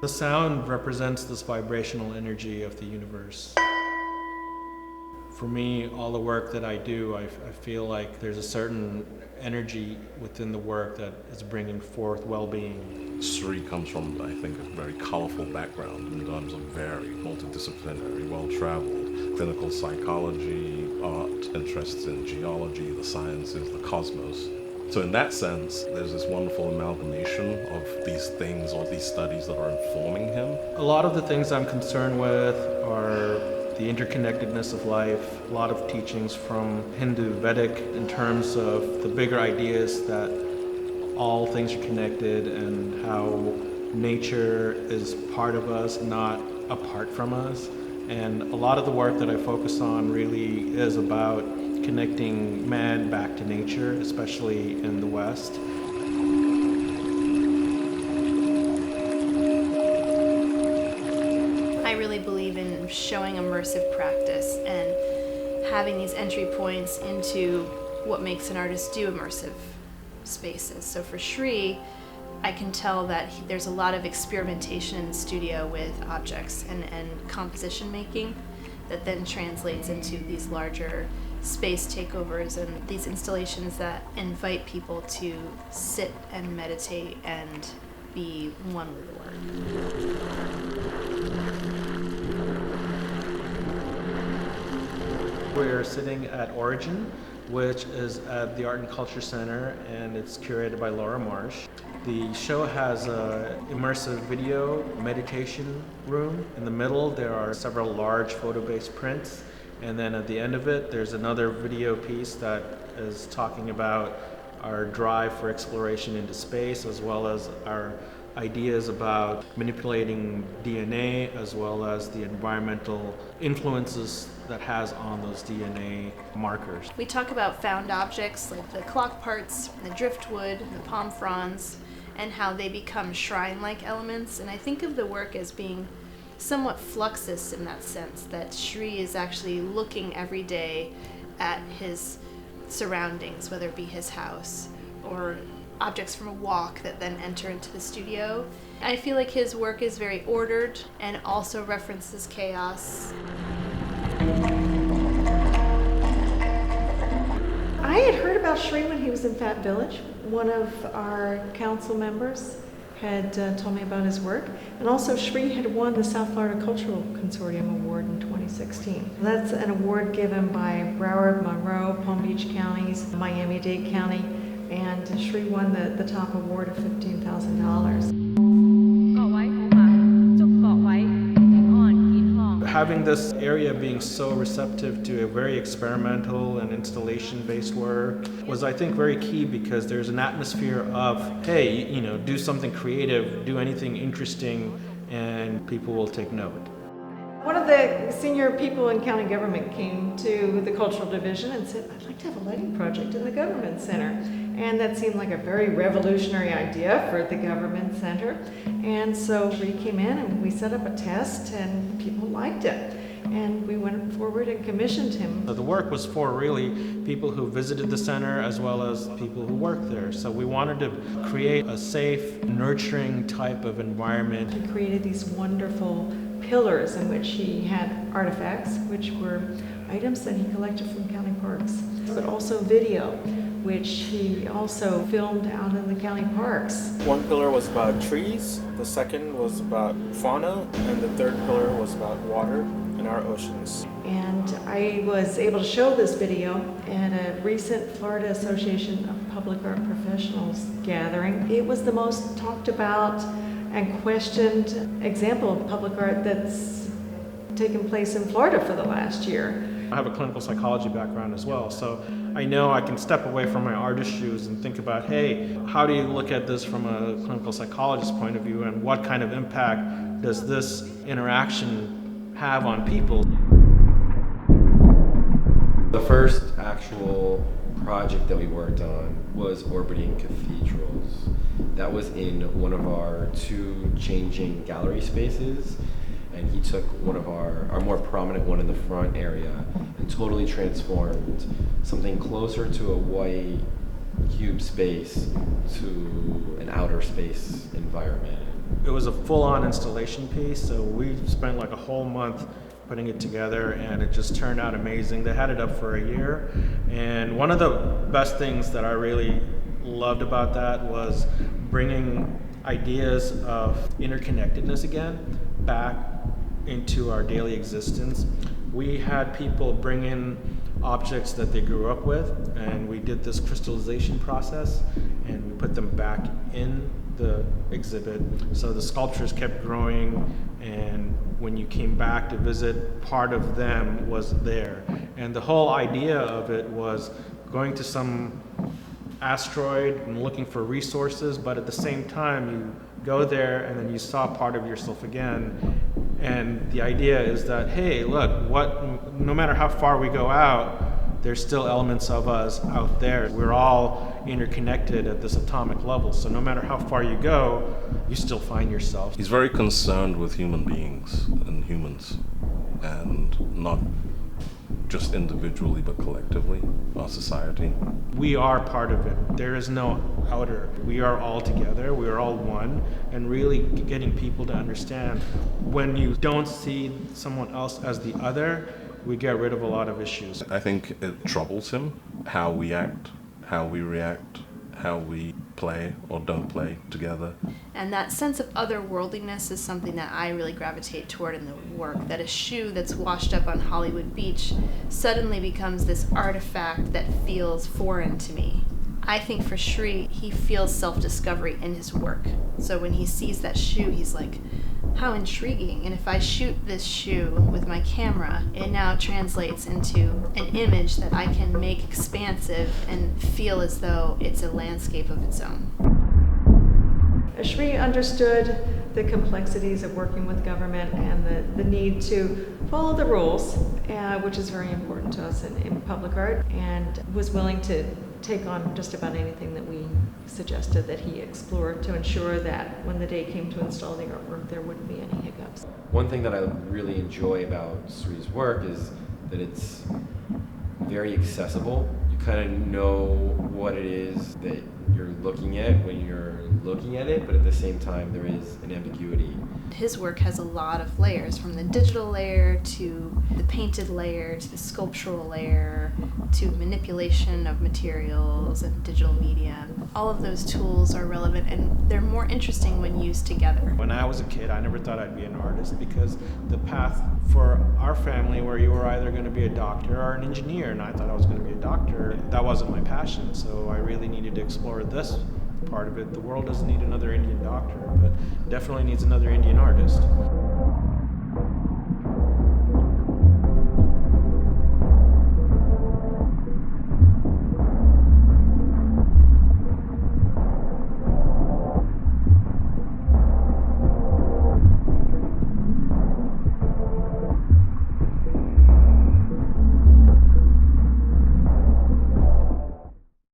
The sound represents this vibrational energy of the universe. For me, all the work that I do, I feel like there's a certain energy within the work that is bringing forth well-being. Sri comes from, I think, a very colorful background in terms of very multidisciplinary, well-traveled, clinical psychology, art, interests in geology, the sciences, the cosmos. So in that sense, there's this wonderful amalgamation of these things or these studies that are informing him. A lot of the things I'm concerned with are the interconnectedness of life, a lot of teachings from Hindu Vedic in terms of the bigger ideas that all things are connected and how nature is part of us, not apart from us. And a lot of the work that I focus on really is about connecting man back to nature, especially in the West. I really believe in showing immersive practice and having these entry points into what makes an artist do immersive spaces. So for Sri, I can tell that there's a lot of experimentation in the studio with objects and composition making that then translates into these larger space takeovers and these installations that invite people to sit and meditate and be one with the work. We're sitting at Origin, which is at the Art and Culture Center, and it's curated by Laura Marsh. The show has an immersive video meditation room. In the middle, there are several large photo-based prints, and then at the end of it, there's another video piece that is talking about our drive for exploration into space, as well as our ideas about manipulating DNA, as well as the environmental influences that has on those DNA markers. We talk about found objects like the clock parts, the driftwood, the palm fronds, and how they become shrine-like elements. And I think of the work as being somewhat fluxus in that sense, that Sri is actually looking every day at his surroundings, whether it be his house or objects from a walk that then enter into the studio. I feel like his work is very ordered and also references chaos. I had heard about Sri when he was in Fat Village. One of our council members had told me about his work. And also Sri had won the South Florida Cultural Consortium Award in 2016. That's an award given by Broward, Monroe, Palm Beach counties, Miami-Dade County, and Sri won the top award of $15,000. Having this area being so receptive to a very experimental and installation-based work was, I think, very key, because there's an atmosphere of, hey, you know, do something creative, do anything interesting, and people will take note. One of the senior people in county government came to the cultural division and said, I'd like to have a lighting project in the government center. And that seemed like a very revolutionary idea for the government center. And so we came in and we set up a test and people liked it. And we went forward and commissioned him. So the work was for really people who visited the center as well as people who work there. So we wanted to create a safe, nurturing type of environment. He created these wonderful pillars in which he had artifacts, which were items that he collected from county parks, but also video, which he also filmed out in the county parks. One pillar was about trees, the second was about fauna, and the third pillar was about water and our oceans. And I was able to show this video at a recent Florida Association of Public Art Professionals gathering. It was the most talked about and questioned example of public art that's taken place in Florida for the last year. I have a clinical psychology background as well, so I know I can step away from my artist shoes and think about, hey, how do you look at this from a clinical psychologist point of view, and what kind of impact does this interaction have on people? The first actual project that we worked on was orbiting cathedrals. That was in one of our two changing gallery spaces, and he took one of our more prominent one in the front area and totally transformed something closer to a white cube space to an outer space environment. It was a full-on installation piece, so we spent like a whole month putting it together, and it just turned out amazing. They had it up for a year, and one of the best things that I really loved about that was bringing ideas of interconnectedness again back into our daily existence. We had people bring in objects that they grew up with, and we did this crystallization process, and we put them back in the exhibit. So the sculptures kept growing, and when you came back to visit, part of them was there. And the whole idea of it was going to some asteroid and looking for resources, but at the same time you go there and then you saw part of yourself again. And the idea is that, hey, look, no matter how far we go out, there's still elements of us out there. We're all interconnected at this atomic level, so no matter how far you go, you still find yourself. He's very concerned with human beings and humans, and not just individually but collectively, our society. We are part of it. There is no outer. We are all together. We are all one, and really getting people to understand when you don't see someone else as the other, we get rid of a lot of issues. I think it troubles him how we act, how we react, how we play or don't play together. And that sense of otherworldliness is something that I really gravitate toward in the work, that a shoe that's washed up on Hollywood Beach suddenly becomes this artifact that feels foreign to me. I think for Sri, he feels self-discovery in his work. So when he sees that shoe, he's like, how intriguing. And if I shoot this shoe with my camera, it now translates into an image that I can make expansive and feel as though it's a landscape of its own. Sri understood the complexities of working with government and the need to follow the rules, which is very important to us in public art, and was willing to take on just about anything that we suggested that he explore to ensure that when the day came to install the artwork, there wouldn't be any hiccups. One thing that I really enjoy about Sri's work is that it's very accessible. You kind of know what it is that you're looking at when you're looking at it, but at the same time there is an ambiguity. His work has a lot of layers, from the digital layer to the painted layer to the sculptural layer to manipulation of materials and digital media. All of those tools are relevant, and they're more interesting when used together. When I was a kid, I never thought I'd be an artist, because the path for our family where you were either going to be a doctor or an engineer, and I thought I was going to be a doctor, that wasn't my passion, so I really needed to explore this part of it. The world doesn't need another Indian doctor, but definitely needs another Indian artist.